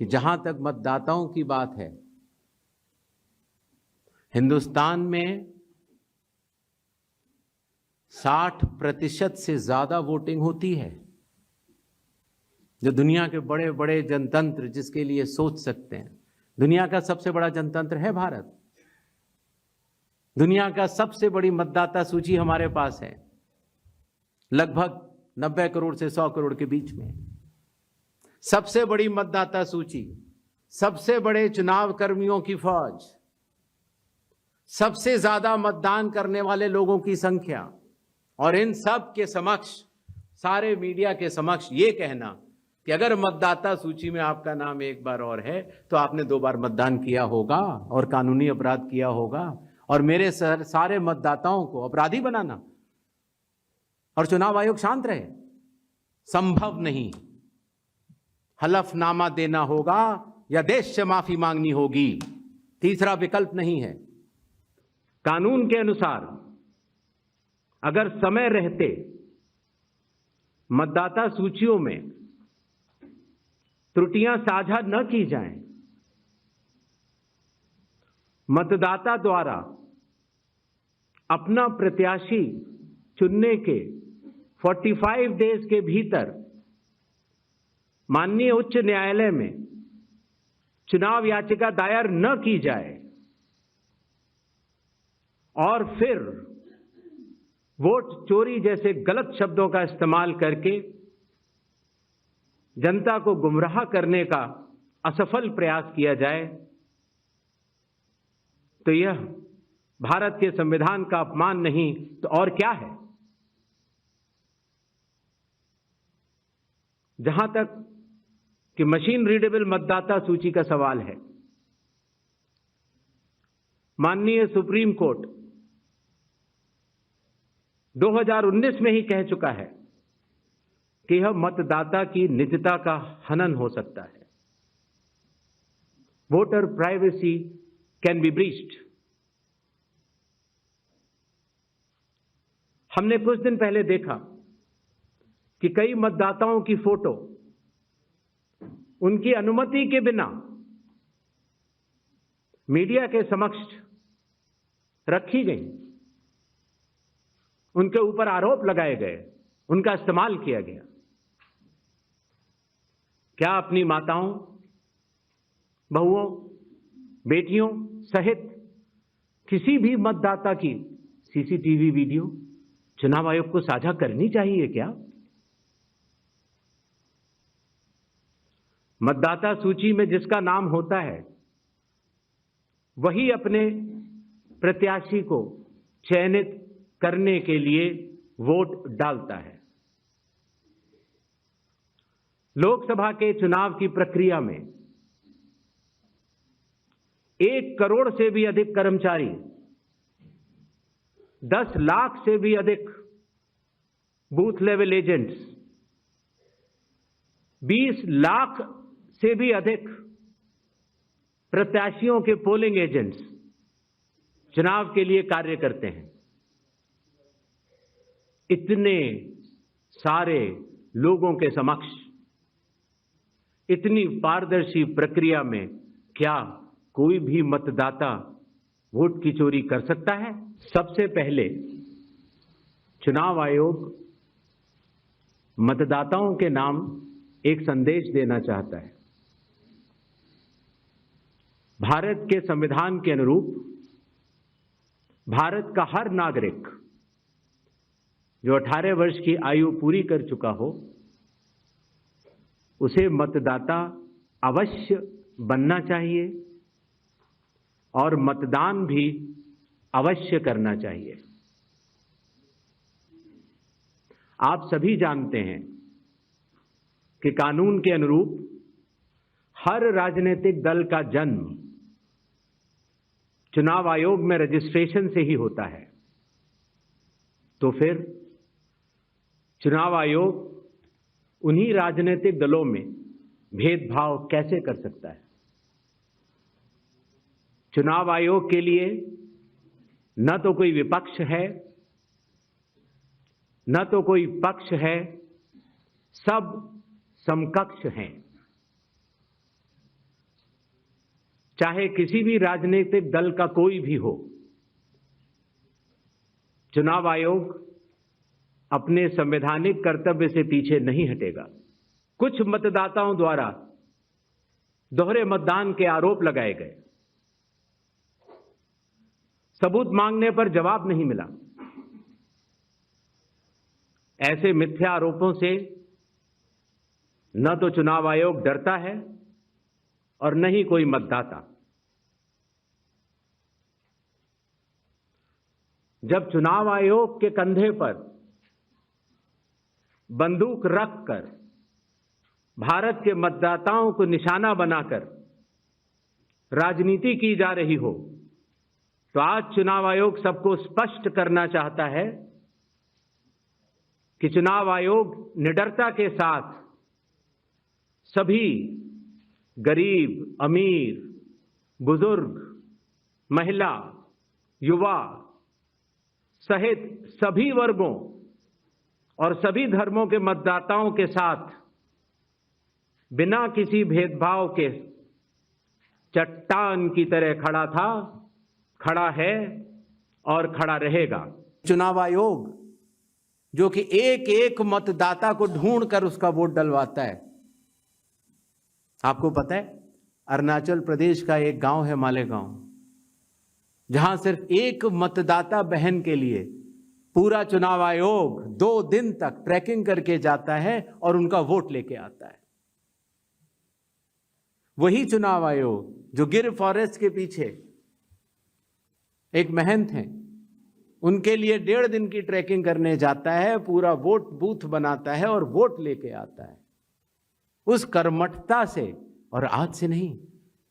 कि जहां तक मतदाताओं की बात है, हिंदुस्तान में 60% से ज्यादा वोटिंग होती है। जो दुनिया के बड़े बड़े जनतंत्र जिसके लिए सोच सकते हैं, दुनिया का सबसे बड़ा जनतंत्र है भारत। दुनिया का सबसे बड़ी मतदाता सूची हमारे पास है, लगभग 90 करोड़ से 100 करोड़ के बीच में। सबसे बड़ी मतदाता सूची, सबसे बड़े चुनाव कर्मियों की फौज, सबसे ज्यादा मतदान करने वाले लोगों की संख्या, और इन सब के समक्ष, सारे मीडिया के समक्ष ये कहना कि अगर मतदाता सूची में आपका नाम एक बार और है तो आपने 2 बार मतदान किया होगा और कानूनी अपराध किया होगा, और मेरे सारे मतदाताओं को अपराधी बनाना और चुनाव आयोग शांत रहे, संभव नहीं। हलफनामा देना होगा या देश से माफी मांगनी होगी, तीसरा विकल्प नहीं है। कानून के अनुसार अगर समय रहते मतदाता सूचियों में त्रुटियां साझा न की जाएं, मतदाता द्वारा अपना प्रत्याशी चुनने के 45 डेज के भीतर माननीय उच्च न्यायालय में चुनाव याचिका दायर न की जाए और फिर वोट चोरी जैसे गलत शब्दों का इस्तेमाल करके जनता को गुमराह करने का असफल प्रयास किया जाए, तो यह भारत के संविधान का अपमान नहीं तो और क्या है। जहां तक कि मशीन रीडेबल मतदाता सूची का सवाल है, माननीय सुप्रीम कोर्ट 2019 में ही कह चुका है कि यह मतदाता की निजता का हनन हो सकता है। Voter privacy can be breached. हमने कुछ दिन पहले देखा कि कई मतदाताओं की फोटो उनकी अनुमति के बिना मीडिया के समक्ष रखी गई, उनके ऊपर आरोप लगाए गए, उनका इस्तेमाल किया गया। क्या अपनी माताओं, बहुओं, बेटियों सहित किसी भी मतदाता की सीसीटीवी वीडियो चुनाव आयोग को साझा करनी चाहिए क्या? मतदाता सूची में जिसका नाम होता है वही अपने प्रत्याशी को चयनित करने के लिए वोट डालता है। लोकसभा के चुनाव की प्रक्रिया में 1 करोड़ से भी अधिक कर्मचारी, 10 लाख से भी अधिक बूथ लेवल एजेंट्स, 20 लाख से भी अधिक प्रत्याशियों के पोलिंग एजेंट्स चुनाव के लिए कार्य करते हैं। इतने सारे लोगों के समक्ष इतनी पारदर्शी प्रक्रिया में क्या कोई भी मतदाता वोट की चोरी कर सकता है? सबसे पहले चुनाव आयोग मतदाताओं के नाम एक संदेश देना चाहता है। भारत के संविधान के अनुरूप भारत का हर नागरिक जो 18 वर्ष की आयु पूरी कर चुका हो, उसे मतदाता अवश्य बनना चाहिए और मतदान भी अवश्य करना चाहिए। आप सभी जानते हैं कि कानून के अनुरूप हर राजनीतिक दल का जन्म चुनाव आयोग में रजिस्ट्रेशन से ही होता है। तो फिर चुनाव आयोग उन्हीं राजनीतिक दलों में भेदभाव कैसे कर सकता है? चुनाव आयोग के लिए न तो कोई विपक्ष है, न तो कोई पक्ष है, सब समकक्ष हैं। चाहे किसी भी राजनीतिक दल का कोई भी हो, चुनाव आयोग अपने संवैधानिक कर्तव्य से पीछे नहीं हटेगा। कुछ मतदाताओं द्वारा दोहरे मतदान के आरोप लगाए गए, सबूत मांगने पर जवाब नहीं मिला। ऐसे मिथ्या आरोपों से न तो चुनाव आयोग डरता है और न ही कोई मतदाता। जब चुनाव आयोग के कंधे पर बंदूक रखकर भारत के मतदाताओं को निशाना बनाकर राजनीति की जा रही हो, तो आज चुनाव आयोग सबको स्पष्ट करना चाहता है कि चुनाव आयोग निडरता के साथ सभी गरीब, अमीर, बुजुर्ग, महिला, युवा सहित सभी वर्गों और सभी धर्मों के मतदाताओं के साथ बिना किसी भेदभाव के चट्टान की तरह खड़ा था, खड़ा है और खड़ा रहेगा। चुनाव आयोग जो कि एक एक मतदाता को ढूंढकर उसका वोट डलवाता है। आपको पता है, अरुणाचल प्रदेश का एक गांव है मालेगांव, जहां सिर्फ एक मतदाता बहन के लिए पूरा चुनाव आयोग 2 दिन तक ट्रैकिंग करके जाता है और उनका वोट लेके आता है। वही चुनाव आयोग जो गिर फॉरेस्ट के पीछे एक महंत हैं, उनके लिए 1.5 दिन की ट्रैकिंग करने जाता है, पूरा वोट बूथ बनाता है और वोट लेके आता है। उस कर्मठता से, और आज से नहीं,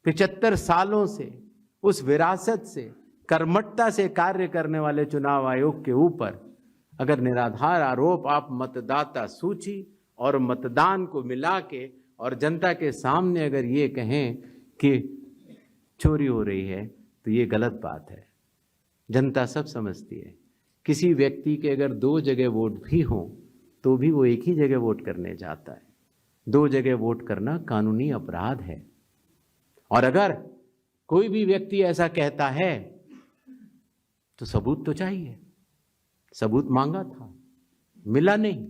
75 सालों से उस विरासत से, कर्मठता से कार्य करने वाले चुनाव आयोग के ऊपर अगर निराधार आरोप आप मतदाता सूची और मतदान को मिला के और जनता के सामने अगर ये कहें कि चोरी हो रही है, तो ये गलत बात है। जनता सब समझती है। किसी व्यक्ति के अगर 2 जगह वोट भी हो तो भी वो एक ही जगह वोट करने जाता है। 2 जगह वोट करना कानूनी अपराध है। और अगर कोई भी व्यक्ति ऐसा कहता है तो सबूत तो चाहिए। सबूत मांगा था, मिला नहीं।